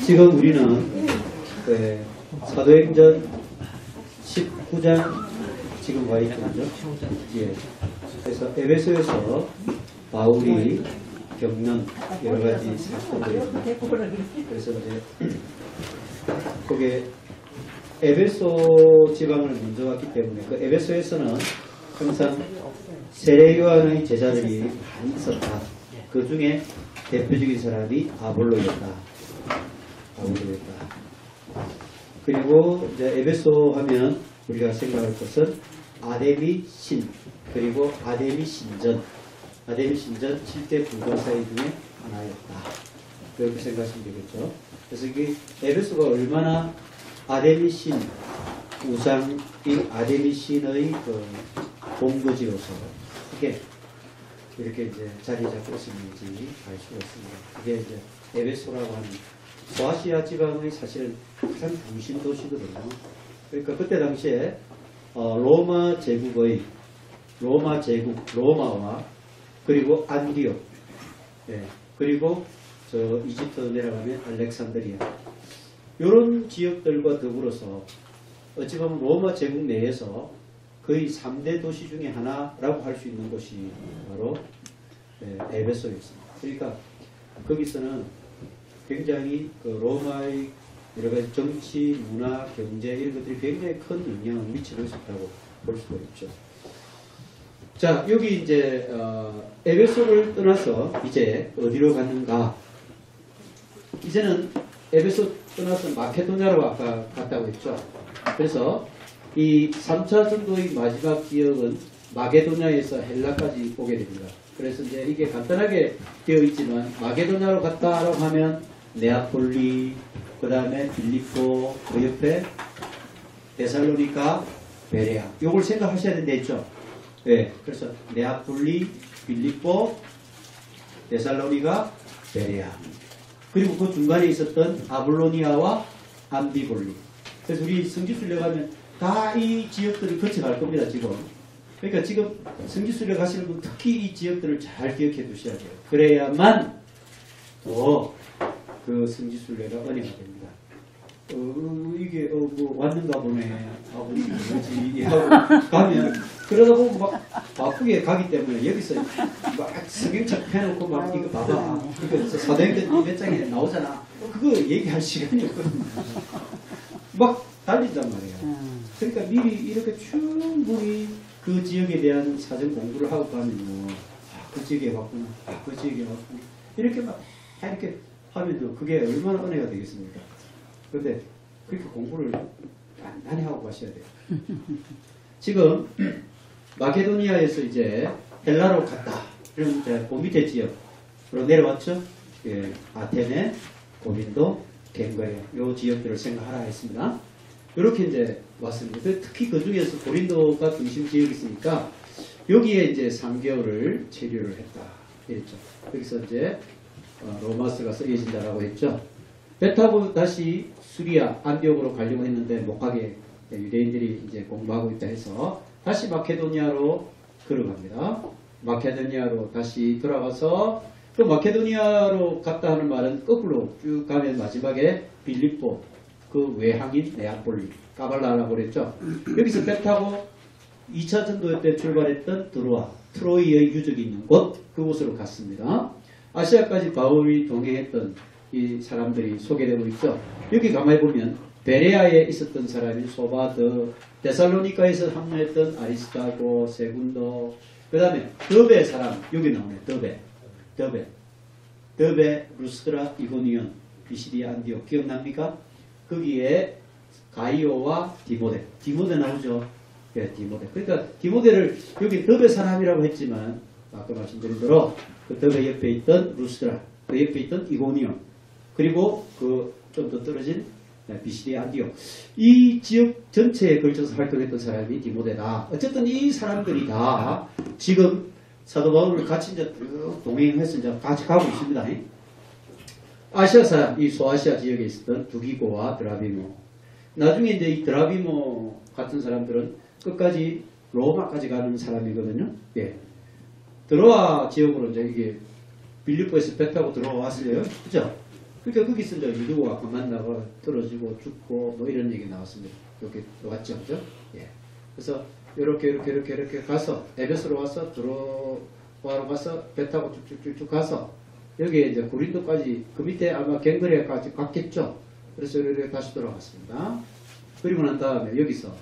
지금 우리는 사도행전 19장 지금 와 있거든요. 예. 그래서 에베소에서 바울이 겪는 여러 가지 사건들이 그래서 이제 거기에 에베소 지방을 먼저 왔기 때문에 그 에베소에서는 항상 세례 요한의 제자들이 많이 있었다. 그 중에 대표적인 사람이 아볼로였다. 그리고 이제 에베소 하면 우리가 생각할 것은 아데미 신 그리고 아데미 신전 7대 불교사의 중에 하나였다. 그렇게 생각하시면 되겠죠. 그래서 이게 에베소가 얼마나 아데미 신 우상인 아데미 신의 그 본거지로서 이렇게 이제 자리 잡고 있었는지 알 수가 있습니다. 그게 이제 에베소라고 하는 소아시아 지방의 사실은 가장 중심 도시거든요. 그러니까 그때 당시에 로마 제국 로마와 그리고 안디옥, 그리고 저 이집트 내려가면 알렉산드리아 이런 지역들과 더불어서 어찌 보면 로마 제국 내에서 거의 3대 도시 중에 하나라고 할 수 있는 곳이 바로 에베소였습니다. 그러니까 거기서는 굉장히 그 로마의 여러 가지 정치, 문화, 경제 이런 것들이 굉장히 큰 영향을 미치고 있었다고 볼 수가 있죠. 자, 여기 이제 에베소를 떠나서 이제 어디로 갔는가? 이제는 에베소 떠나서 마케도냐로 아까 갔다고 했죠. 그래서 이 3차 전도의 마지막 지역은 마게도냐에서 헬라까지 오게 됩니다. 그래서 이제 이게 간단하게 되어 있지만 마게도냐로 갔다라고 하면 네아폴리, 그 다음에 빌립보, 그 옆에 데살로니가, 베레아. 요걸 생각하셔야 된다 했죠. 네, 그래서 네아폴리, 빌립보, 데살로니가, 베레아. 그리고 그 중간에 있었던 아볼로니아와 암비볼리. 그래서 우리 성지순례 가면 다 이 지역들을 거쳐갈 겁니다, 지금. 그러니까 지금 성지순례 가시는 분 특히 이 지역들을 잘 기억해 두셔야 돼요. 그래야만 더 그 성지순례가 은혜가 됩니다. 이게 뭐 왔는가 보네 하고 뭐지 하고 가면 그러다 보면 막 바쁘게 가기 때문에 여기서 막 성경책 펴놓고 막 이거 봐봐 이거 사도행전 몇 장에 나오잖아. 그거 얘기할 시간이 없거든요. 막 달린단 말이에요. 그러니까 미리 이렇게 충분히 그 지역에 대한 사전 공부를 하고 가면요, 그 지역에 왔구나, 그 지역에 왔구나 이렇게 막 이렇게 하면요, 그게 얼마나 은혜가 되겠습니까? 그런데 그렇게 공부를 많이 하고 가셔야 돼요. 지금 마케도니아에서 이제 헬라로 갔다. 그럼 이제 그 밑에 지역으로 내려왔죠. 예, 아테네, 고린도, 갱거에 요 지역들을 생각하라 했습니다. 이렇게 이제 왔습니다. 특히 그 중에서 고린도가 중심 지역이 있으니까 여기에 이제 3개월을 체류를 했다. 이랬죠. 여기서 이제 로마스가 쓰여진다라고 했죠. 배 타고 다시 수리아, 안디옥으로 가려고 했는데 못 가게 유대인들이 이제 공부하고 있다 해서 다시 마케도니아로 걸어갑니다. 마케도니아로 다시 돌아가서 그 마케도니아로 갔다 하는 말은 거꾸로 쭉 가면 마지막에 빌립보, 그 외항인 네아폴리, 까발라라고 그랬죠. 여기서 배 타고 2차 전도 때 출발했던 트로이의 유적이 있는 곳, 그곳으로 갔습니다. 아시아까지 바울이 동행했던 이 사람들이 소개되고 있죠. 여기 가만히 보면 베레아에 있었던 사람이 소바드, 데살로니카에서 합류했던 아리스타고, 세군도, 그 다음에 더베 사람, 여기 나오네. 더베, 루스드라, 이고니온, 비시디아, 안디옥 기억납니까? 거기에 가이오와 디모데 나오죠. 네, 디모데. 그러니까 디모데를 여기 더베 사람이라고 했지만 아까 말씀드린 대로 그 더베 옆에 있던 루스드라, 그 옆에 있던 이고니온, 그리고 그 좀 더 떨어진 비시디아, 안디옥, 이 지역 전체에 걸쳐서 활동했던 사람이 디모데다. 어쨌든 이 사람들이 다 지금 사도 바울을 같이 이제 동행해서 이제 같이 가고 있습니다. 아시아 사람, 이 소아시아 지역에 있었던 두기고와 드라비모. 나중에 이제 이 드라비모 같은 사람들은 끝까지 로마까지 가는 사람이거든요. 예. 드로아 지역으로 이제 이게 빌립보에서 배 타고 들어왔어요. 그죠? 그러니까 거기서 이제 유두가 아까 만나고 떨어지고 죽고 뭐 이런 얘기 나왔습니다. 이렇게 왔죠, 그죠? 예. 그래서 이렇게 가서 에베소로 와서 드로아로 가서 배 타고 쭉쭉쭉 가서 여기에 이제 고린도까지 그 밑에 아마 갱그레까지 갔겠죠. 그래서 이렇게 다시 돌아갔습니다. 그리고 난 다음에 여기서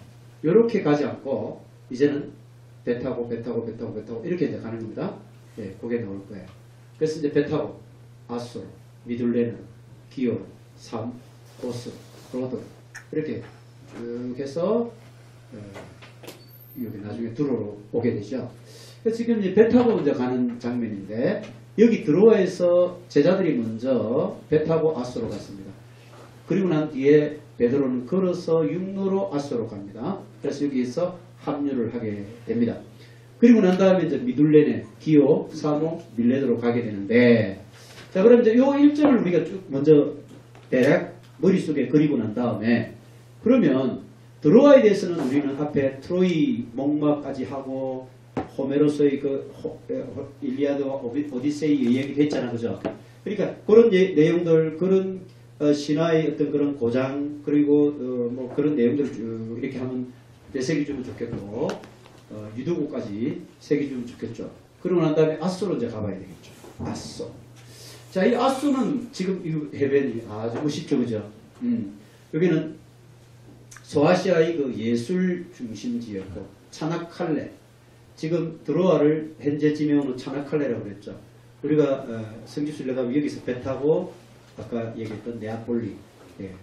이렇게 가지 않고 이제는 배 타고 이렇게 이제 가는 겁니다. 예, 그게 나올 거예요. 그래서 이제 배 타고 아수로, 미둘레는, 기오로, 삼, 보스, 로드 이렇게 쭉 해서 여기 나중에 두로로 오게 되죠. 그래서 지금 이제 배 타고 이제 가는 장면인데 여기 드로아에서 제자들이 먼저 배 타고 아수로 갔습니다. 그리고 난 뒤에 베드로는 걸어서 육로로 아수로 갑니다. 그래서 여기에서 합류를 하게 됩니다. 그리고 난 다음에 이제 미둘레네, 기오, 사모, 밀레도로 가게 되는데 자, 그럼 이제 요 일정을 우리가 쭉 먼저 대략 머릿속에 그리고 난 다음에 그러면 드로아에 대해서는 우리는 앞에 트로이 목마까지 하고 호메로스의 그 일리아드와 오디세이 얘기도 했잖아, 그죠? 그러니까 그런 내용들, 그런 신화의 어떤 그런 고장 그리고 뭐 그런 내용들 쭉 이렇게 하면 내세기 주면 좋겠고 유두고까지 세기 주면 좋겠죠. 그러고 난 다음에 아소로 이제 가봐야 되겠죠. 아소. 자, 이 아소는 지금 이 해변이 아주 멋있죠, 그죠? 여기는 소아시아의 그 예술 중심지였고 차나칼레. 지금 드로아를 현재 지명으로 차나칼레라고 그랬죠. 우리가 성지순례 가면 여기서 배 타고 아까 얘기했던 네아폴리, 예,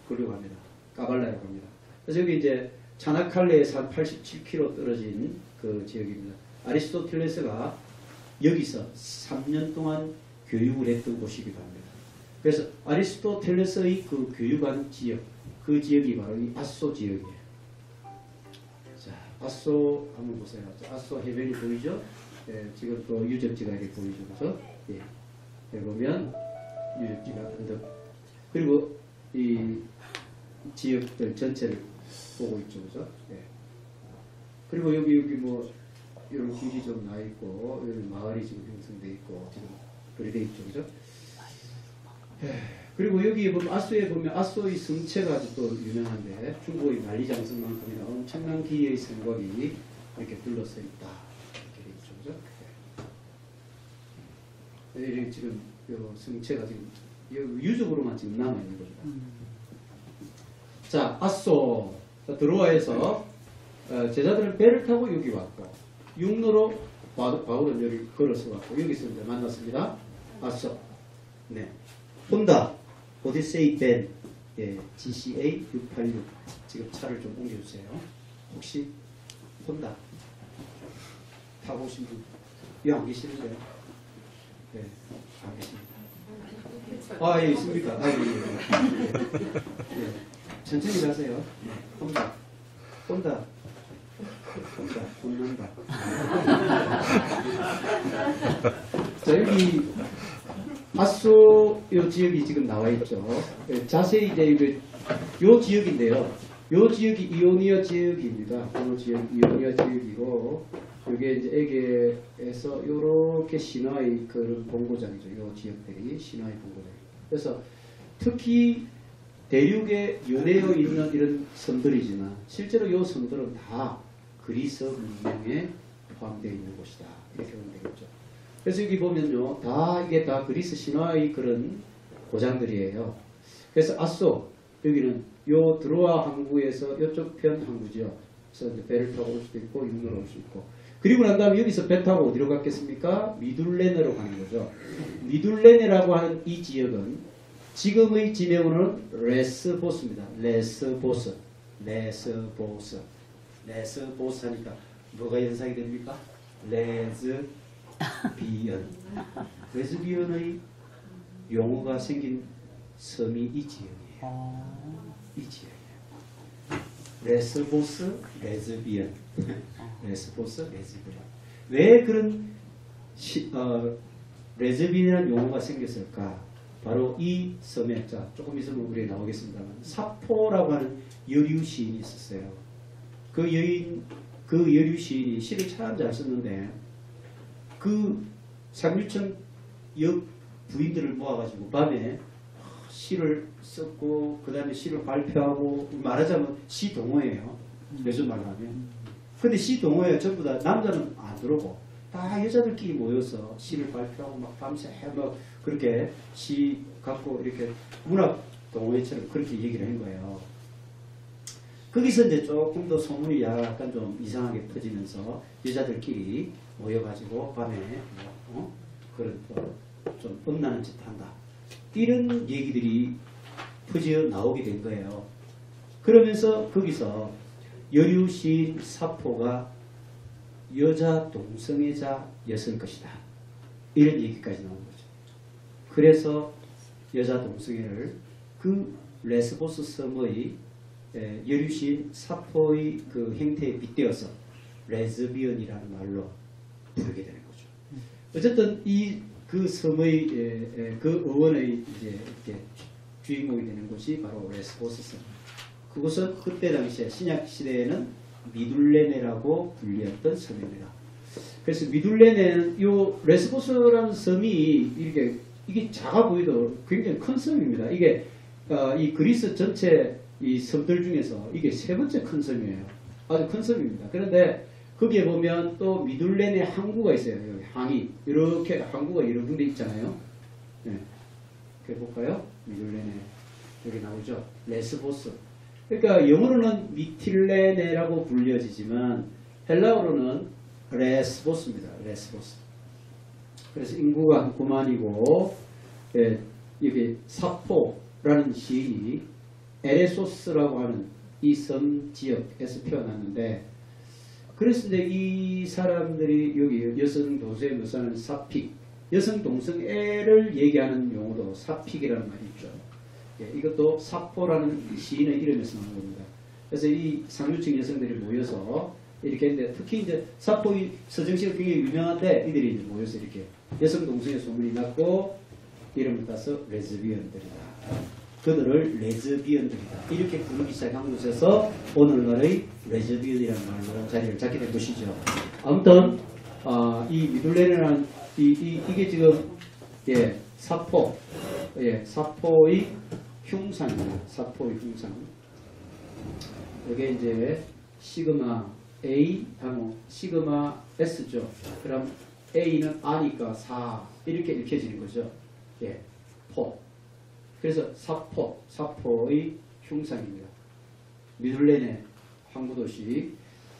그리고 갑니다. 까발라라고 합니다. 그래서 여기 이제 차나칼레에서 한 87km 떨어진 그 지역입니다. 아리스토텔레스가 여기서 3년 동안 교육을 했던 곳이기도 합니다. 그래서 아리스토텔레스의 그 교육한 지역, 그 지역이 바로 이 아소 지역이에요. 자, 아소 한번 보세요. 아소 해변이 보이죠? 예, 지금 또 유적지가 이렇게 보이죠, 그죠? 예, 여기 보면 유적지가 언덕 그리고 이 지역들 전체를 보고 있죠, 그죠? 예. 그리고 여기 뭐 이런 길이 좀 나 있고 여기 마을이 지금 형성돼 있고 지금 그리 돼 있죠, 그죠? 예. 그리고 여기 보면 아소에 보면 아소의 성체가 아주 또 유명한데 중국의 만리장성만큼이나 엄청난 기의 성곽이 이렇게 둘러서 있다 이렇게 돼 있죠, 그죠? 예. 이렇게 지금 요 성체가 지금 유적으로만 지금 남아 있는 거죠. 자, 아소 드로아에서 제자들은 배를 타고 여기 왔고 육로로 바울은 여기 걸어서 왔고 여기서 이제 만났습니다. 아소. 네. 혼다 오디세이 벤 예, GCA 686 지금 차를 좀 옮겨주세요. 혹시 혼다 타고 오신 분 여기 안 계시는데요? 네, 안 계십니다. 아, 예, 있습니까? 아, 예, 예. 예. 천천히 가세요. 혼다. 혼난다. 자, 여기 아소 요 지역이 지금 나와 있죠. 자세히 이제 요 지역인데요. 요 지역이 이오니아 지역입니다. 요 지역 이오니아 지역이고 이게 이제 에게에서 요렇게 신화의 그런 본고장이죠. 요 지역들이 신화의 본고장. 그래서 특히 대륙에 연해어 있는 이런 섬들이지만 실제로 요 섬들은 다 그리스 문명에 포함되어 있는 곳이다. 이렇게 보면 되겠죠. 그래서 여기 보면요, 이게 다 그리스 신화의 그런 고장들이에요. 그래서 아소, 여기는 요 드로아 항구에서 이쪽 편 항구죠. 그래서 이제 배를 타고 올 수도 있고, 육로로 올 수 있고. 그리고 난 다음에 여기서 배 타고 어디로 갔겠습니까? 미둘레네로 가는 거죠. 미둘레네라고 하는 이 지역은 지금의 지명으로는 레스보스입니다. 레스보스 하니까 뭐가 연상이 됩니까? 레즈비언의 용어가 생긴 섬이 이 지역이에요. 이 지역이에요. 레스보스, 레즈비언. 레스보스, 레즈비언. 왜 그런 레즈비언이라는 용어가 생겼을까? 바로 이 섬에, 자, 조금 있으면 우리 나오겠습니다만, 사포라고 하는 여류 시인이 있었어요. 그 여류 시인이 시를 참 잘 썼는데, 그 상류층 역 부인들을 모아가지고 밤에 시를 썼고 그 다음에 시를 발표하고 말하자면 시 동호회예요. 요즘 말로 하면. 근데 시 동호회 전부 다 남자는 안 들어오고 다 여자들끼리 모여서 시를 발표하고 막 밤새 막 그렇게 시 갖고 이렇게 문학 동호회처럼 그렇게 얘기를 한 거예요. 거기서 이제 조금 더 소문이 약간 좀 이상하게 퍼지면서 여자들끼리 모여가지고 밤에 그런 좀 뻔나는 짓 한다. 이런 얘기들이 퍼져 나오게 된 거예요. 그러면서 거기서 여류시인 사포가 여자 동성애자였을 것이다. 이런 얘기까지 나온 거죠. 그래서 여자 동성애를 그 레스보스 섬의 여류시인 사포의 그 행태에 빗대어서 레즈비언이라는 말로 부르게 되는 거죠. 어쨌든 그 섬의 그 어원의 이제 이렇게 주인공이 되는 곳이 바로 레스보스 섬. 그곳은 그때 당시에 신약 시대에는 미둘레네라고 불렸던 섬입니다. 그래서 미둘레네는 요 레스보스라는 섬이 이게 작아 보이도 굉장히 큰 섬입니다. 이게 이 그리스 전체 이 섬들 중에서 이게 세 번째 큰 섬이에요. 아주 큰 섬입니다. 그런데 거기에 보면 또 미둘레네 항구가 있어요. 여기 항이 이렇게 항구가 여러 군데 있잖아요. 네. 이렇게 볼까요? 미둘레네 여기 나오죠. 레스보스. 그러니까 영어로는 미틸레네라고 불려지지만 헬라어로는 레스보스입니다. 레스보스. 그래서 인구가 한 9만이고 여기 사포라는 시인이 에레소스라고 하는 이 섬 지역에서 태어났는데 그래서 이제 이 사람들이 여기 여성 동성애 묘사하는 사픽, 여성 동성애를 얘기하는 용어도 사픽이라는 말이 있죠. 이것도 사포라는 시인의 이름에서 나온 겁니다. 그래서 이 상류층 여성들이 모여서 이렇게 했는데 특히 이제 사포의 서정시가 굉장히 유명한데 이들이 이제 모여서 이렇게 여성 동성애 소문이 났고 이름을 따서 레즈비언들이다. 그들을 레즈비언들이다. 이렇게 부르기 시작한 곳에서 오늘날의 레즈비언이라는 말로 자리를 잡게 된 것이죠. 아무튼 이 미둘레네라는 이게 지금 사포, 사포의 흉상입니다. 사포의 흉상. 이게 이제 시그마 A 하고 시그마 S죠. 그럼 A는 R니까 4 이렇게 읽혀지는 거죠. 포. 그래서 사포의 흉상입니다. 미둘레네 항구도시.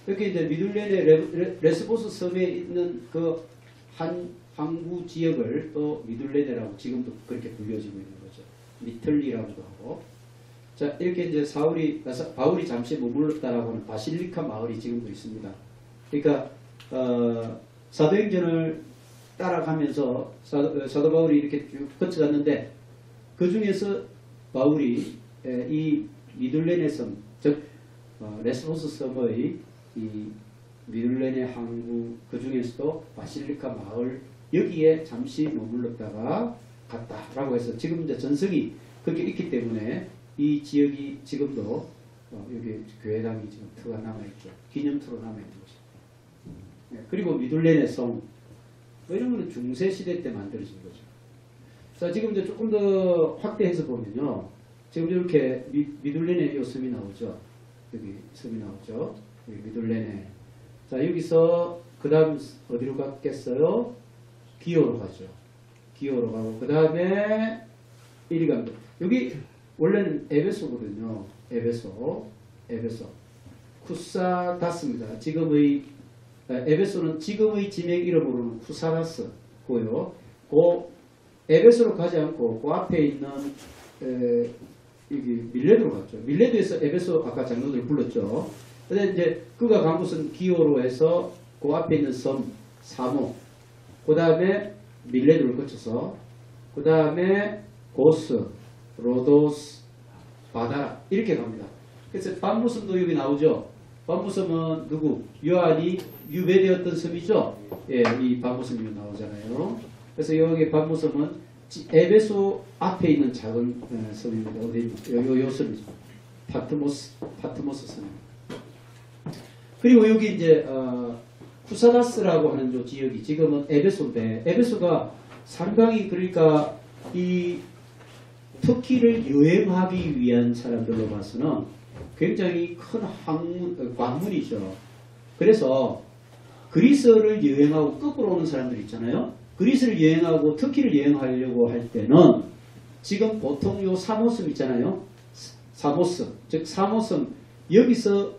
이렇게 이제 미둘레네 레스보스 섬에 있는 그 한 항구 지역을 또 미둘레네라고 지금도 그렇게 불려지고 있는 거죠. 미틀리라고도 하고. 자, 이렇게 이제 바울이 잠시 머물렀다라고 하는 바실리카 마을이 지금도 있습니다. 그러니까 사도행전을 따라가면서 사도 바울이 이렇게 쭉 거쳐갔는데 그 중에서 바울이 이 미둘레네 섬, 즉 레스보스 섬의 이 미둘레네 항구 그 중에서도 바실리카 마을 여기에 잠시 머물렀다가 갔다라고 해서 지금 이제 전성이 그렇게 있기 때문에 이 지역이 지금도 여기 교회당이 지금 터가 남아있죠. 기념터로 남아있는 거죠. 그리고 미둘레네 성 이런 거는 중세시대 때 만들어진 거죠. 자, 지금 이제 조금 더 확대해서 보면요. 지금 이렇게 미둘레네 요 섬이 나오죠. 여기 섬이 나오죠. 여기 미둘레네. 자, 여기서 그 다음 어디로 갔겠어요? 기오로 가죠. 기오로 가고 그 다음에 이리 갑니다. 여기 원래는 에베소거든요. 에베소. 쿠사다스입니다. 지금의 에베소는 지금의 지맥 이름으로는 쿠사다스고요. 그 에베소로 가지 않고 그 앞에 있는 여기 밀레도로 갔죠. 밀레도에서 에베소 아까 장로들 불렀죠. 근데 이제 그가 간 곳은 기오로 해서 그 앞에 있는 섬 사모, 그 다음에 밀레도를 거쳐서 그 다음에 고스, 로도스, 바다라 이렇게 갑니다. 그래서 밤무섬도 여기 나오죠. 밤무섬은 누구? 요한이 유배되었던 섬이죠. 이 밤무섬이 나오잖아요. 그래서 여기 밤무섬은 에베소 앞에 있는 작은 섬입니다. 요 섬이죠. 파트모스 섬입니다. 그리고 여기 이제 쿠사다스라고 하는 요 지역이 지금은 에베소인데 에베소가 상당히 그러니까 이 터키를 여행하기 위한 사람들로 봐서는 굉장히 큰 관문이죠. 그래서 그리스를 여행하고 거꾸로 오는 사람들 있잖아요. 그리스를 여행하고 터키를 여행하려고 할 때는 지금 보통 요 사모섬 있잖아요. 사모섬, 즉 사모섬 여기서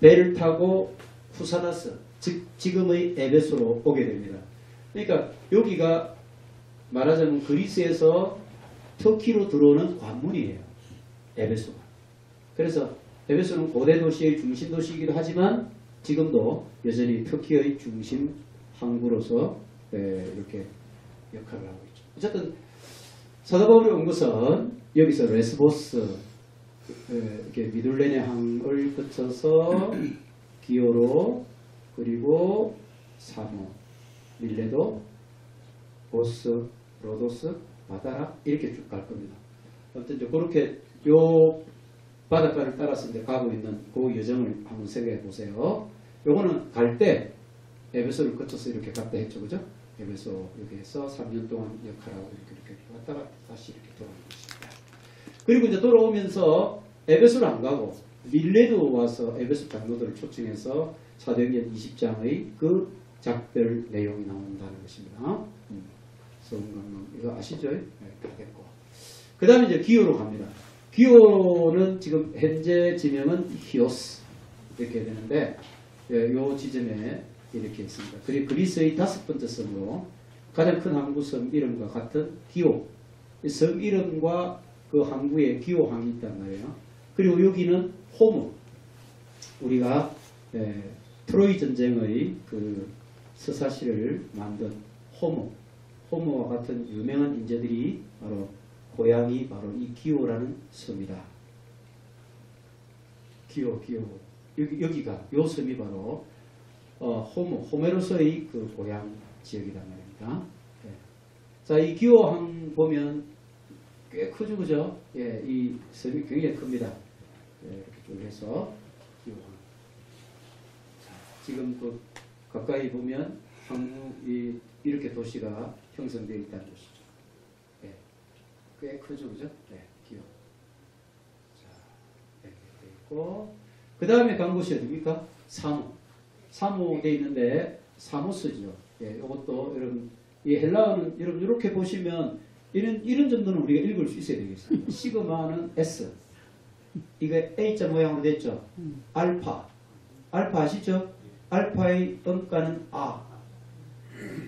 배를 타고 후사다스, 즉 지금의 에베소로 오게 됩니다. 그러니까 여기가 말하자면 그리스에서 터키로 들어오는 관문이에요. 에베소가. 그래서 에베소는 고대 도시의 중심 도시이기도 하지만 지금도 여전히 터키의 중심 항구로서 이렇게 역할을 하고 있죠. 어쨌든 사도 바울이 온 것은 여기서 레스보스 이렇게 미둘레네 항을 거쳐서 기오로 그리고 사모, 밀레도, 보스, 로도스, 바다라 이렇게 쭉 갈 겁니다. 아무튼 이제 그렇게 요 바닷가를 따라서 이제 가고 있는 그 여정을 한번 생각해 보세요. 요거는 갈 때 에베소를 거쳐서 이렇게 갔다 했죠, 그죠? 에베소 여기에서 3년 동안 역할하고 이렇게 왔다가 다시 이렇게 돌아오는 것입니다. 그리고 이제 돌아오면서 에베소를 안 가고 밀레도 와서 에베소 장로들을 초청해서 사도행전 20장의 그 작별 내용이 나온다는 것입니다. 성강론 이거 아시죠? 네, 다 됐고. 그 다음에 이제 기호로 갑니다. 기호는 지금 현재 지명은 히오스 이렇게 되는데 요 지점에 이렇게 있습니다. 그리고 그리스의 5번째 섬으로 가장 큰 항구 섬 이름과 같은 기호, 섬 이름과 그 항구에 기호항이 있단 말이에요. 그리고 여기는 호무, 우리가 트로이 전쟁의 그 서사시를 만든 호무와 같은 유명한 인재들이 바로 고향이 바로 이 기호라는 섬이다. 기호 여기가 요 섬이 바로 호메로스의 그 고향 지역이란 말입니다. 네. 자, 이 기호항 보면 꽤 크죠, 그죠? 예, 이 섬이 굉장히 큽니다. 예, 이렇게 쭉 해서 기호항. 자, 지금 그 가까이 보면 항구 이렇게 도시가 형성되어 있다는 것이죠. 예, 꽤 크죠, 그죠? 예, 기호. 자, 이렇게 되어 있고, 그 다음에 간 곳이 어디입니까? 사모 되어 있는데 사모스죠. 예, 이것도 여러분 이 헬라어는 여러분 이렇게 보시면 이런 정도는 우리가 읽을 수 있어야 되겠습니다. 시그마는 S, 이거 A자 모양으로 됐죠. 알파 아시죠? 알파의 음가는 아,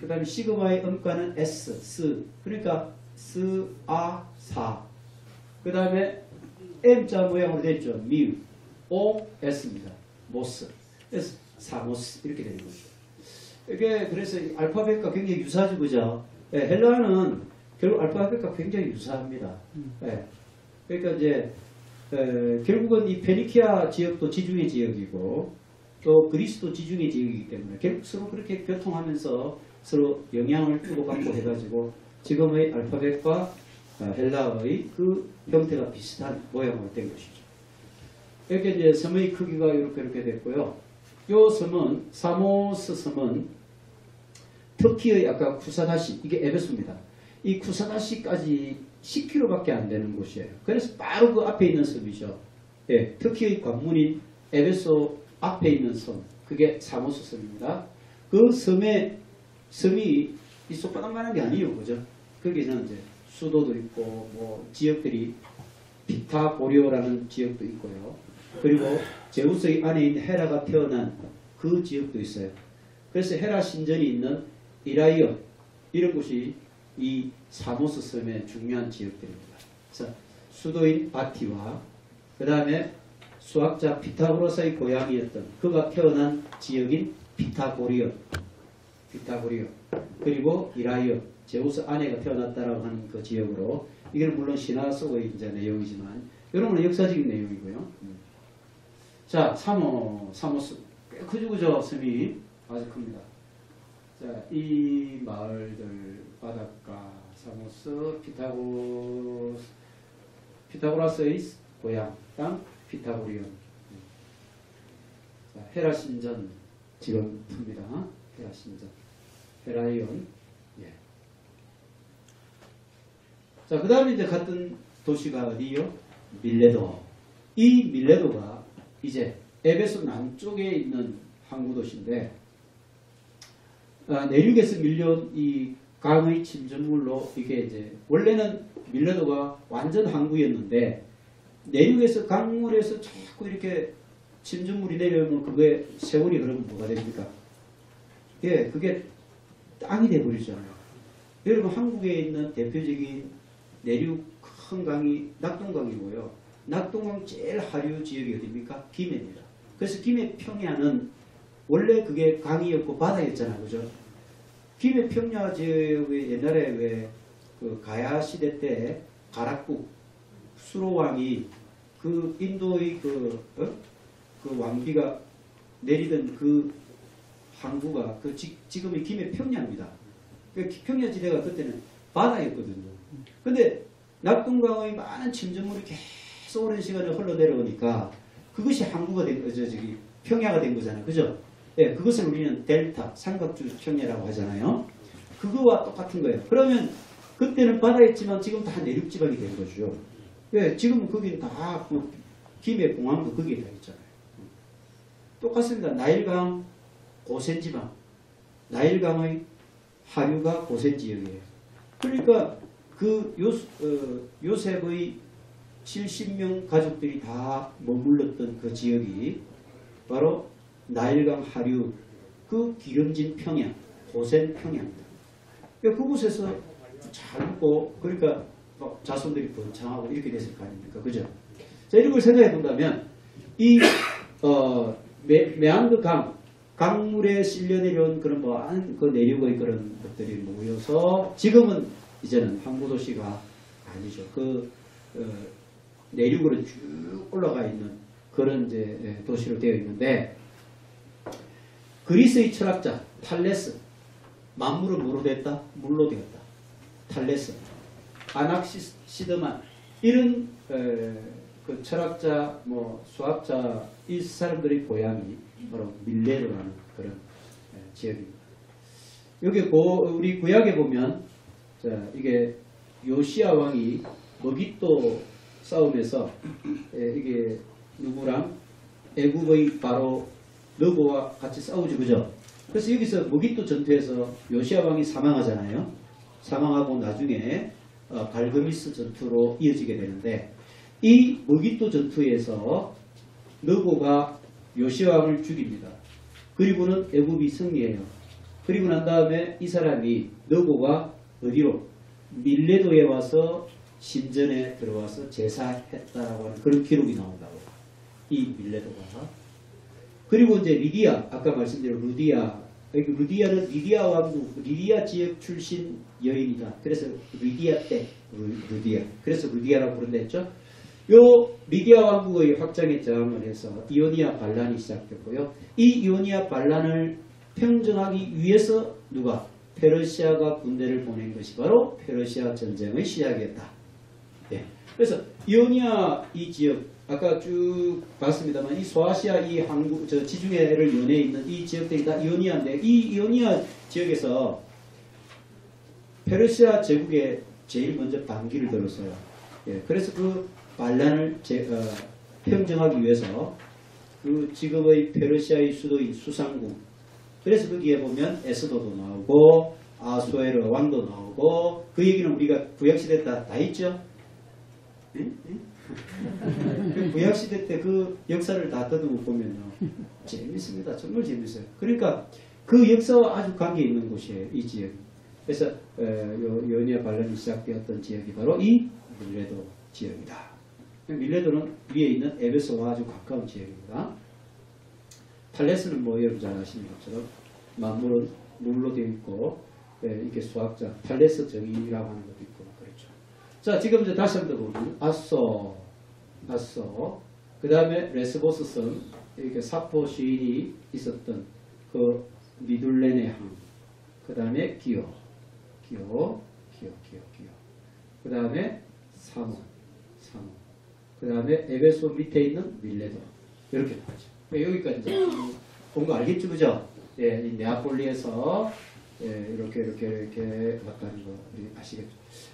그 다음에 시그마의 음가는 S, 스, 그러니까 스, 아, 사. 그 다음에 M자 모양으로 됐죠. 미, O, S입니다. 모스. 그래서 사모스 이렇게 되는 거죠. 이게 그래서 알파벳과 굉장히 유사하죠, 그죠? 예, 헬라어는 결국 알파벳과 굉장히 유사합니다. 예, 그러니까 이제 결국은 이 페니키아 지역도 지중해 지역이고 또 그리스도 지중해 지역이기 때문에 결국 서로 그렇게 교통하면서 서로 영향을 주고받고 해가지고 지금의 알파벳과 헬라어의 그 형태가 비슷한 모양으로 된 것이죠. 이렇게 이제 섬의 크기가 이렇게 됐고요. 요 섬은 사모스 섬은 터키의 아까 쿠사다시, 이게 에베소입니다. 이 쿠사다시까지 10km밖에 안 되는 곳이에요. 그래서 바로 그 앞에 있는 섬이죠. 예, 터키의 관문인 에베소 앞에 있는 섬, 그게 사모스 섬입니다. 그 섬이 이 쏙바닥만한 게 아니에요, 그죠? 거기는 이제 수도도 있고 뭐 지역들이 비타고리오라는 지역도 있고요. 그리고 제우스의 안에 있는 헤라가 태어난 그 지역도 있어요. 그래서 헤라 신전이 있는 이라이온 이런 곳이 이 사모스 섬의 중요한 지역들입니다. 그래서 수도인 아티와 그 다음에 수학자 피타고라스의 고향이었던 그가 태어난 지역인 피타고리온 그리고 이라이온 제우스 아내가 태어났다라고 하는 그 지역으로 이건 물론 신화 속의 이제 내용이지만 여러분은 역사적인 내용이고요. 자, 사모스 꽤 크죠, 그죠? 섬이 아주 큽니다. 자, 이 마을들 바닷가, 사모스, 피타고라스의 고향 땅, 피타고리온. 자, 헤라 신전 지금 풉니다. 헤라 신전, 헤라이온. 예. 자, 그 다음에 이제 갔던 도시가 어디요? 밀레도. 이 밀레도가 이제 에베소 남쪽에 있는 항구 도시인데 내륙에서 밀려온 이 강의 침전물로 이게 이제 원래는 밀레도가 완전 항구였는데 내륙에서 강물에서 자꾸 이렇게 침전물이 내려오면 그게 세월이 흐르면 뭐가 됩니까? 예, 그게 땅이 돼버리잖아요. 여러분 한국에 있는 대표적인 내륙 큰 강이 낙동강이고요. 낙동강 제일 하류 지역이 어디입니까? 김해입니다. 그래서 김해 평야는 원래 그게 강이었고 바다였잖아요. 그죠? 김해 평야 지역의 옛날에 왜 그 가야 시대 때 가락국 수로왕이 그 인도의 그 왕비가 내리던 그 항구가 그 지금의 김해 평야입니다. 그 평야지대가 그때는 바다였거든요. 근데 낙동강의 많은 침전물이 계속 오랜 시간을 흘러내려오니까 그것이 항구가 된 거죠. 저기 평야가 된 거잖아요. 그죠? 예, 그것을 우리는 델타, 삼각주 평야라고 하잖아요. 그거와 똑같은 거예요. 그러면 그때는 바다였지만 지금 다 내륙지방이 된 거죠. 예, 지금은 거기는 다 김해 공항도 거기에 다 있잖아요. 똑같습니다. 나일강 고센지방, 나일강의 하류가 고센 지역이에요. 그러니까 그 요셉의 70명 가족들이 다 머물렀던 그 지역이 바로 나일강 하류 그 기름진 평야, 고센 평야입니다. 그러니까 그곳에서 잘 먹고 그러니까 자손들이 번창하고 이렇게 됐을 거 아닙니까? 그죠? 자, 이런 걸 생각해 본다면 이 메안드 강물에 실려 내려온 그런 그 내륙의 그런 것들이 모여서 지금은 이제는 항구 도시가 아니죠. 내륙으로 쭉 올라가 있는 그런 이제 도시로 되어 있는데 그리스의 철학자 탈레스 만물은 뭐로 됐다? 물로 되었다. 탈레스, 아낙시드만 이런 그 철학자, 수학자 이 사람들의 고향이 바로 밀레도라는 그런 지역입니다. 여기 우리 구약에 보면 자, 이게 요시야 왕이 머깃도 싸움에서 이게 누구랑 애굽의 바로 너고와 같이 싸우죠, 그죠? 그래서 여기서 머깃도 전투에서 요시야 왕이 사망하잖아요. 사망하고 나중에 갈그미스 전투로 이어지게 되는데 이 머깃도 전투에서 너고가 요시야 왕을 죽입니다. 그리고는 애굽이 승리해요. 그리고 난 다음에 이 사람이 너고가 어디로? 밀레도에 와서 신전에 들어와서 제사했다라고 하는 그런 기록이 나온다고. 이 밀레도가. 그리고 이제 리디아, 아까 말씀드린 루디아. 여기 루디아는 리디아 왕국, 리디아 지역 출신 여인이다. 그래서 리디아 때, 루디아. 그래서 루디아라고 부른다 했죠. 요 리디아 왕국의 확장에 저항을 해서 이오니아 반란이 시작됐고요. 이 이오니아 반란을 평정하기 위해서 누가? 페르시아가 군대를 보낸 것이 바로 페르시아 전쟁의 시작이었다. 네. 그래서 이오니아 이 지역 아까 쭉 봤습니다만 이 소아시아 이 항구 지중해를 연해 있는 이 지역들이 다 이오니아인데 이 이오니아 지역에서 페르시아 제국에 제일 먼저 반기를 들었어요. 예. 그래서 그 반란을 평정하기 위해서 그 지금의 페르시아의 수도인 수상궁 그래서 거기에 보면 에스도도 나오고 아수에르 왕도 나오고 그 얘기는 우리가 구약시대 때 다 있죠. 응? 응? 구약시대 때 그 역사를 다 더듬어 보면요. 재밌습니다. 정말 재밌어요. 그러니까 그 역사와 아주 관계 있는 곳이에요. 이 지역. 그래서 요니아 반란이 시작되었던 지역이 바로 이 밀레도 지역이다. 밀레도는 위에 있는 에베소와 아주 가까운 지역입니다. 탈레스는 뭐 여러분 잘 아시는 것처럼 만물은 물로 되어 있고 이게 수학자 탈레스 정의라고 하는 것도 있고 그렇죠. 자 지금 이제 다시 한번 보면 아소 그 다음에 레스보스 섬 이렇게 사포 시인이 있었던 그 미둘레네 항 그 다음에 기오 그 다음에 사모 그 다음에 에베소 밑에 있는 밀레도 이렇게 나오죠. 여기까지 이제 본 거 알겠죠, 그죠? 예, 이 네아폴리에서 이렇게 왔다는 거 우리 아시겠죠?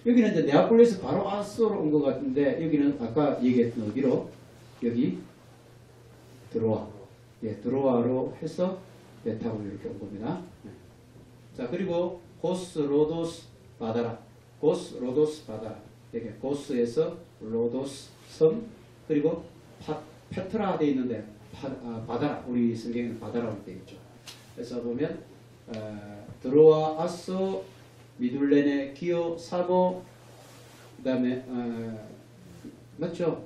여기는 이제 네아폴리에서 바로 아스로 온 것 같은데 여기는 아까 얘기했던 어디로? 여기 드로아. 드로아로 해서 배 타고 이렇게 온 겁니다. 자, 그리고 고스, 로도스, 바다라. 고스, 로도스, 바다라. 이렇게 고스에서 로도스 섬, 그리고 페트라 되어 있는데 바다라. 우리 성경에는 바다라고 되어 있죠. 그래서 보면 드로아, 아소, 미둘레네, 기오, 사모, 그 다음에 맞죠?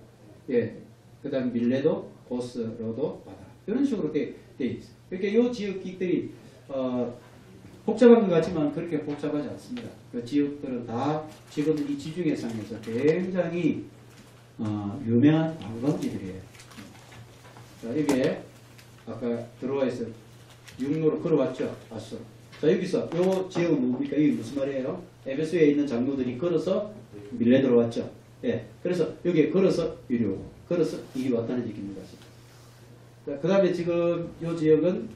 예, 그 다음 밀레도, 고스, 로도, 바다라. 이런 식으로 되어 있어요. 그러니까 이 지역들이 복잡한 것 같지만 그렇게 복잡하지 않습니다. 그 지역들은 다 지금 이 지중해상에서 굉장히 유명한 관광지들이에요. 자, 이게 아까 드로아에서 육로로 걸어왔죠. 아수. 자, 여기서 이 지역은 뭡니까? 이게 무슨 말이에요? 에베소에 있는 장로들이 걸어서 밀레도로 왔죠. 예. 그래서 여기에 걸어서 이리 오고, 걸어서 이리 왔다는 얘기입니다. 자, 그 다음에 지금 이 지역은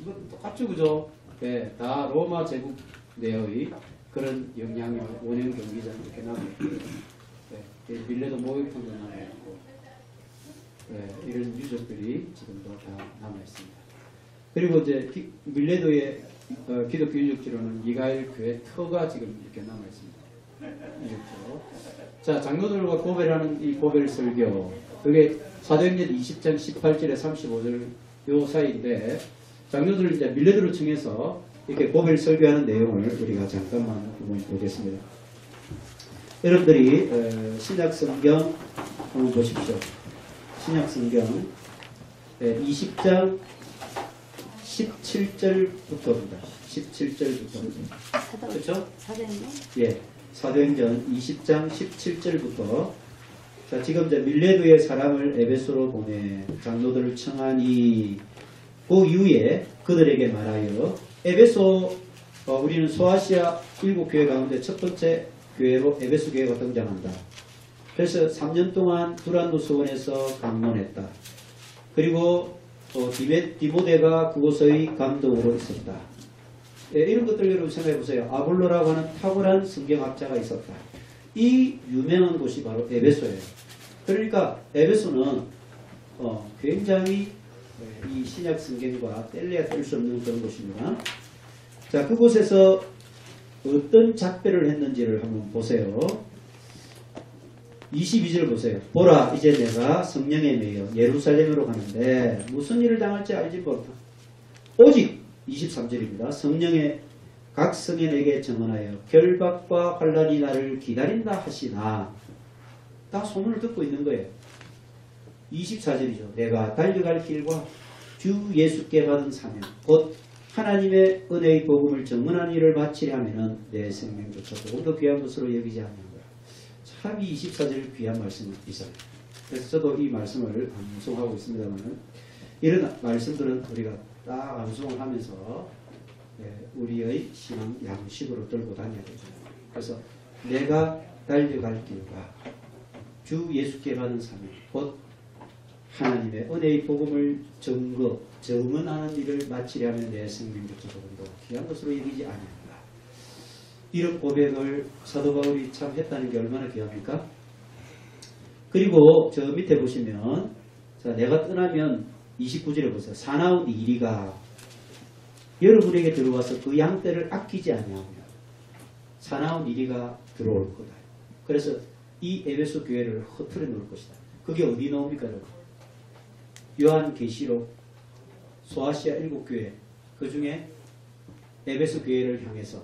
이거 똑같죠, 그죠? 예, 다 로마 제국 내의 그런 영향력, 원형 경기장 이렇게 남아있고, 예, 밀레도 목욕탕도 남아있고, 예, 이런 유적들이 지금도 다 남아있습니다. 그리고 이제 밀레도의 기독교 유적지로는 미가엘 교회 터가 지금 이렇게 남아있습니다. 유적지로. 자, 장로들과 고별하는 이 고별 설교, 그게 사도행전 20장 18절에 35절 요 사이인데, 장로들을 이제 밀레도를 청해서 이렇게 고별 설교하는 내용을 우리가 잠깐만 보겠습니다. 여러분들이 신약 성경 한번 보십시오. 신약 성경 20장 17절부터입니다. 17절부터. 그렇죠? 사도행전? 예. 사도행전 20장 17절부터. 자, 지금 이제 밀레도의 사람을 에베소로 보내 장로들을 청하니 그 이후에 그들에게 말하여 에베소 우리는 소아시아 7교회 가운데 첫 번째 교회로 에베소 교회가 등장한다. 그래서 3년 동안 두란노 수원에서 강론했다. 그리고 디모데가 그곳의 감독으로 있었다. 예, 이런 것들 여러분 생각해 보세요. 아볼로라고 하는 탁월한 성경학자가 있었다. 이 유명한 곳이 바로 에베소예요. 그러니까 에베소는 굉장히 이 신약 성경과 뗄래야 뗄 수 없는 그런 곳입니다. 자, 그곳에서 어떤 작별을 했는지를 한번 보세요. 22절 보세요. 보라, 이제 내가 성령에 매여 예루살렘으로 가는데 무슨 일을 당할지 알지 못하고 오직 23절입니다. 성령의 각 성인에게 증언하여 결박과 환란이 나를 기다린다 하시나. 다 소문을 듣고 있는 거예요. 24절이죠. 내가 달려갈 길과 주 예수께 받은 사명 곧 하나님의 은혜의 복음을 증언하는 일을 마치려 하면은 내 생명조차 조금 더 귀한 것으로 여기지 않는 거야. 참 이 24절 귀한 말씀을 있어요. 그래서 저도 이 말씀을 암송하고 있습니다만 이런 말씀들은 우리가 딱 암송을 하면서 우리의 신앙 양식으로 들고 다녀야 되죠. 그래서 내가 달려갈 길과 주 예수께 받은 사명 곧 하나님의 은혜의 복음을 증언하는 일을 마치려면 내 생명조차 조금도 귀한 것으로 여기지 아니한다. 이런 고백을 사도 바울이 참 했다는 게 얼마나 귀합니까? 그리고 저 밑에 보시면 자, 내가 떠나면 29절에 보세요. 사나운 이리가 여러분에게 들어와서 그 양떼를 아끼지 아니하며 사나운 이리가 들어올 거다. 그래서 이 에베소 교회를 허틀어 놓을 것이다. 그게 어디 나옵니까? 요한계시록 소아시아 7교회 그 중에 에베소 교회를 향해서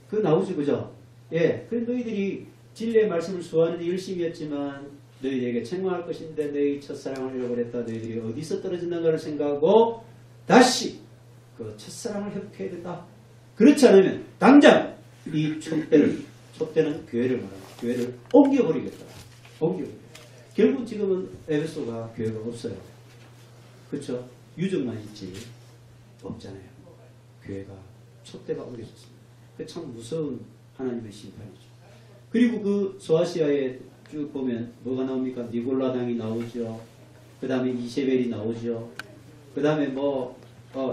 그 나오죠, 그죠? 예, 그 너희들이 진리의 말씀을 수호하는 데 열심히 했지만 너희들에게 책망할 것인데 너희 첫사랑을 잃어버렸다. 너희들이 어디서 떨어졌는가를 생각하고 다시 그 첫사랑을 회복해야 된다. 그렇지 않으면 당장 이 촛대는 교회를 말합니다. 교회를 옮겨버리겠다. 옮겨버리겠다. 결국 지금은 에베소가 교회가 없어요. 그렇죠? 유적만 있지 없잖아요. 교회가 촛대가 옮겨졌습니다. 그 참 무서운 하나님의 심판이죠. 그리고 그 소아시아에 쭉 보면 뭐가 나옵니까? 니골라당이 나오죠. 그 다음에 이세벨이 나오죠. 그 다음에 뭐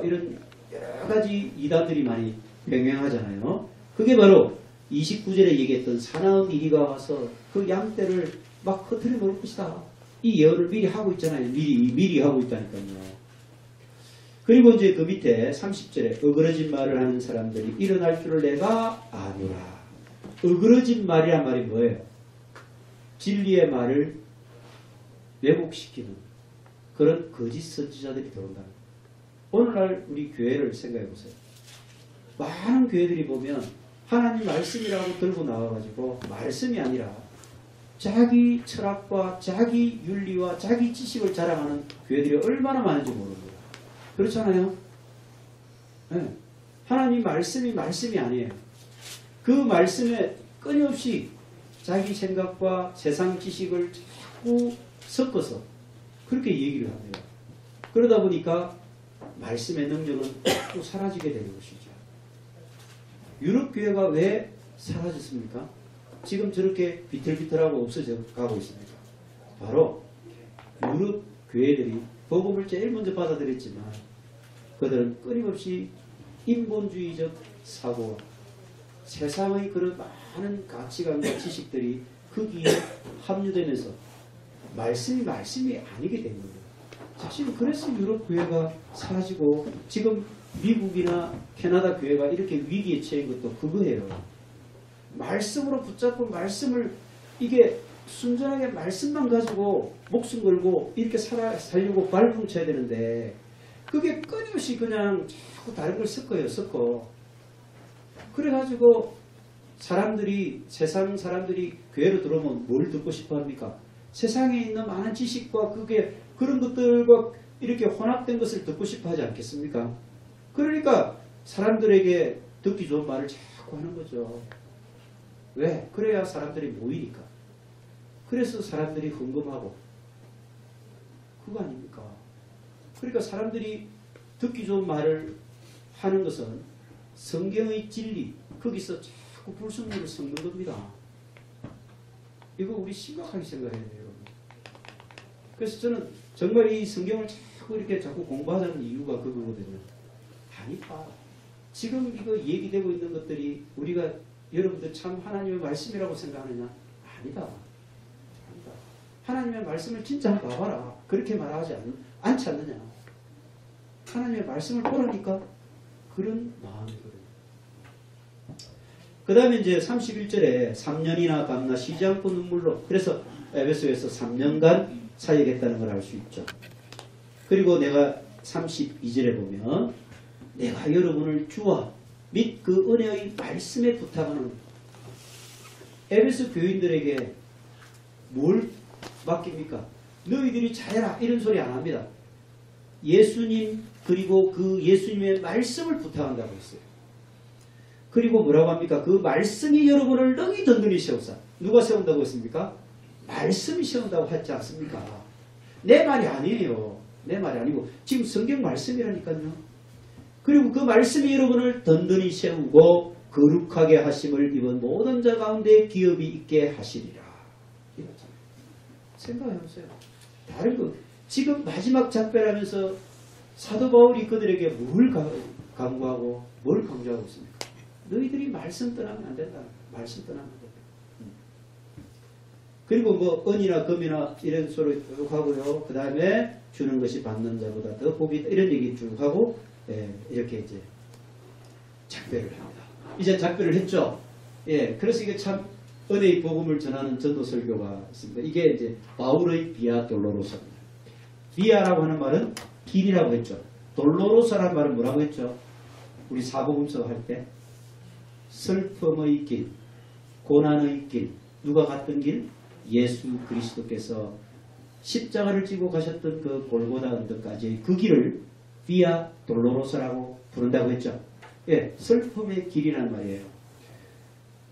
이런 여러 가지 이단들이 많이 횡행하잖아요. 그게 바로 29절에 얘기했던 사나운 이리가 와서 그 양떼를 막 흩트려 놓을 것이다. 이 예언을 미리 하고 있잖아요. 미리 하고 있다니까요. 그리고 이제 그 밑에 30절에 어그러진 말을 하는 사람들이 일어날 줄을 내가 아노라. 어그러진 말이란 말이 뭐예요? 진리의 말을 왜곡시키는 그런 거짓 선지자들이 들어온다. 오늘날 우리 교회를 생각해 보세요. 많은 교회들이 보면 하나님 말씀이라고 들고 나와가지고 말씀이 아니라 자기 철학과 자기 윤리와 자기 지식을 자랑하는 교회들이 얼마나 많은지 모릅니다. 그렇잖아요? 네. 하나님 말씀이 아니에요. 그 말씀에 끊임없이 자기 생각과 세상 지식을 자꾸 섞어서 그렇게 얘기를 합니다. 그러다 보니까 말씀의 능력은 또 사라지게 되는 것이죠. 유럽 교회가 왜 사라졌습니까? 지금 저렇게 비틀비틀하고 없어져 가고 있습니까? 바로 유럽 교회들이 복음을 제일 먼저 받아들였지만 그들은 끊임없이 인본주의적 사고와 세상의 그런 많은 가치관과 지식들이 거기에 합류되면서 말씀이 아니게 된 겁니다. 사실 그래서 유럽 교회가 사라지고 지금 미국이나 캐나다 교회가 이렇게 위기에 처한 것도 그거예요. 말씀으로 붙잡고 말씀을 이게 순전하게 말씀만 가지고 목숨 걸고 이렇게 살려고 발붙여야 되는데 그게 끊임없이 그냥 자꾸 다른 걸 섞어. 그래가지고 세상 사람들이 교회로 들어오면 뭘 듣고 싶어 합니까? 세상에 있는 많은 지식과 그런 것들과 이렇게 혼합된 것을 듣고 싶어 하지 않겠습니까? 그러니까 사람들에게 듣기 좋은 말을 자꾸 하는 거죠. 왜? 그래야 사람들이 모이니까. 그래서 사람들이 흥금하고 그거 아닙니까? 그러니까 사람들이 듣기 좋은 말을 하는 것은 성경의 진리, 거기서 자꾸 불순물을 섞는 겁니다. 이거 우리 심각하게 생각해야 돼요, 여러분. 그래서 저는 정말 이 성경을 자꾸 공부하자는 이유가 그거거든요. 아니다. 지금 이거 얘기되고 있는 것들이 우리가 여러분들 참 하나님의 말씀이라고 생각하느냐? 아니다. 하나님의 말씀을 진짜 한번 봐봐라. 그렇게 말하지 않지 않느냐? 하나님의 말씀을 보라니까 그런 마음이거든요. 그 다음에 이제 31절에 3년이나 감나 쉬지 않고 눈물로 그래서 에베소에서 3년간 사역했다는 걸 알 수 있죠. 그리고 내가 32절에 보면 내가 여러분을 주와 및 그 은혜의 말씀에 부탁하는 에베소 교인들에게 뭘 맡깁니까? 너희들이 잘해라 이런 소리 안 합니다. 예수님 그리고 그 예수님의 말씀을 부탁한다고 했어요. 그리고 뭐라고 합니까? 그 말씀이 여러분을 능히 든든히 세우사. 누가 세운다고 했습니까? 말씀이 세운다고 하지 않습니까? 내 말이 아니에요. 내 말이 아니고 지금 성경 말씀이라니까요. 그리고 그 말씀이 여러분을 든든히 세우고 거룩하게 하심을 입은 모든 자 가운데 기업이 있게 하시리라. 이렇잖아요. 생각해보세요. 다른 거 지금 마지막 작별하면서 사도 바울이 그들에게 뭘 강구하고 뭘 강조하고 있습니까? 너희들이 말씀 떠나면 안 된다. 말씀 떠나면 안 된다. 그리고 뭐 은이나 금이나 이런 소리 쭉 하고요. 그 다음에 주는 것이 받는 자보다 더 복이 있다. 이런 얘기 쭉 하고 이렇게 이제 작별을 합니다. 이제 작별을 했죠. 그래서 이게 참 은혜의 복음을 전하는 전도 설교가 있습니다. 이게 이제 바울의 비아 돌로로서입니다. 비아라고 하는 말은 길이라고 했죠. 돌로로서라는 말은 뭐라고 했죠? 우리 사복음서 할 때 슬픔의 길, 고난의 길, 누가 갔던 길? 예수 그리스도께서 십자가를 지고 가셨던 그 골고다 언덕까지의 그 길을 비아 돌로로서라고 부른다고 했죠. 슬픔의 길이라는 말이에요.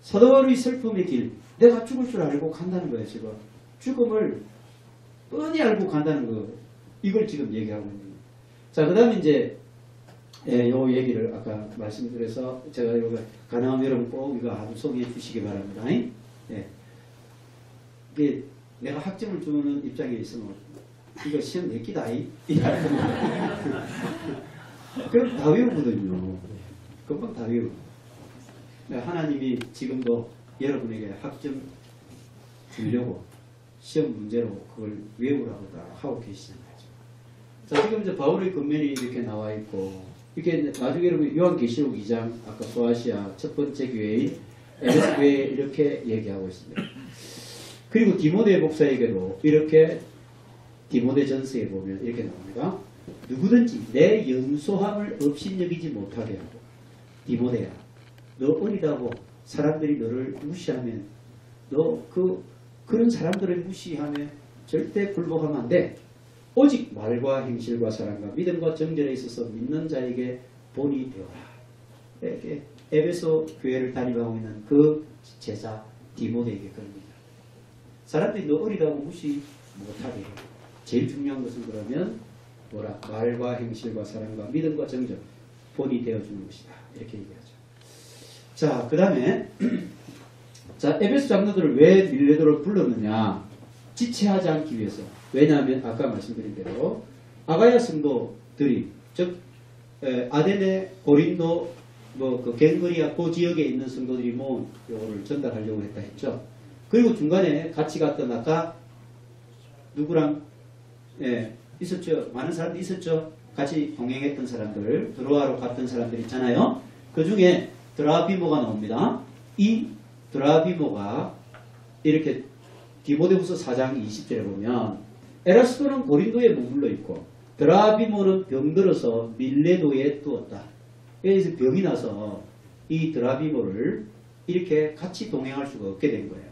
사도 바울의 슬픔의 길, 내가 죽을 줄 알고 간다는 거예요. 지금 죽음을 뻔히 알고 간다는 거, 이걸 지금 얘기하고 있는 거예요. 자, 그 다음에 이제 요 얘기를 아까 말씀드려서 제가 이거 가능하면 여러분 꼭 이거 암송해 주시기 바랍니다. 이게 내가 학점을 주는 입장에 있으면 이거 시험 내기다 그럼 다 외우거든요. 금방 다 외우고. 하나님이 지금도 여러분에게 학점 주려고 시험 문제로 그걸 외우라고 다 하고 계시잖아요. 자, 지금 이제 바울의 권면이 이렇게 나와 있고, 이렇게 나중에 여러분 요한계시록 2장 아까 소아시아 첫 번째 교회인 에베소 교회 이렇게 얘기하고 있습니다. 그리고 디모데 목사에게도 이렇게 디모데 전서에 보면 이렇게 나옵니다. 누구든지 내 연소함을 업신여기지 못하게 하고, 디모데야, 너 어리다고 사람들이 너를 무시하면 너 그런 사람들을 무시하면 절대 굴복하면 안 돼. 오직 말과 행실과 사랑과 믿음과 정절에 있어서 믿는 자에게 본이 되어라. 이렇게 에베소 교회를 담임하고 있는 그 제자 디모데에게 그럽니다. 사람들이 너 어리다고 무시 못하게 해. 제일 중요한 것은 그러면 뭐라? 말과 행실과 사랑과 믿음과 정절, 본이 되어주는 것이다. 이렇게 얘기하죠. 자, 그 다음에 자, 에베소 장로들을 왜 밀레도로 불렀느냐? 지체하지 않기 위해서. 왜냐하면 아까 말씀드린 대로 아가야 성도들이, 즉 아데네, 고린도, 그 갱그리아 그 지역에 있는 성도들이 요거를 전달하려고 했다 했죠. 그리고 중간에 같이 갔던 아까 누구랑 있었죠. 많은 사람들이 있었죠. 같이 동행했던 사람들, 드로아로 갔던 사람들 있잖아요. 그 중에 드라비모가 나옵니다. 이 드라비모가 이렇게 디모데후서 4장 20절에 보면 에라스도는 고린도에 머물러 있고 드라비모는 병들어서 밀레도에 두었다. 여기서 병이 나서 이 드라비모를 이렇게 같이 동행할 수가 없게 된 거예요.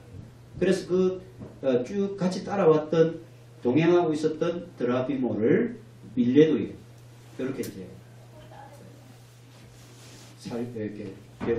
그래서 쭉 같이 따라왔던 동행하고 있었던 드라비모를 밀레도에 이렇게 이제 이렇게 병을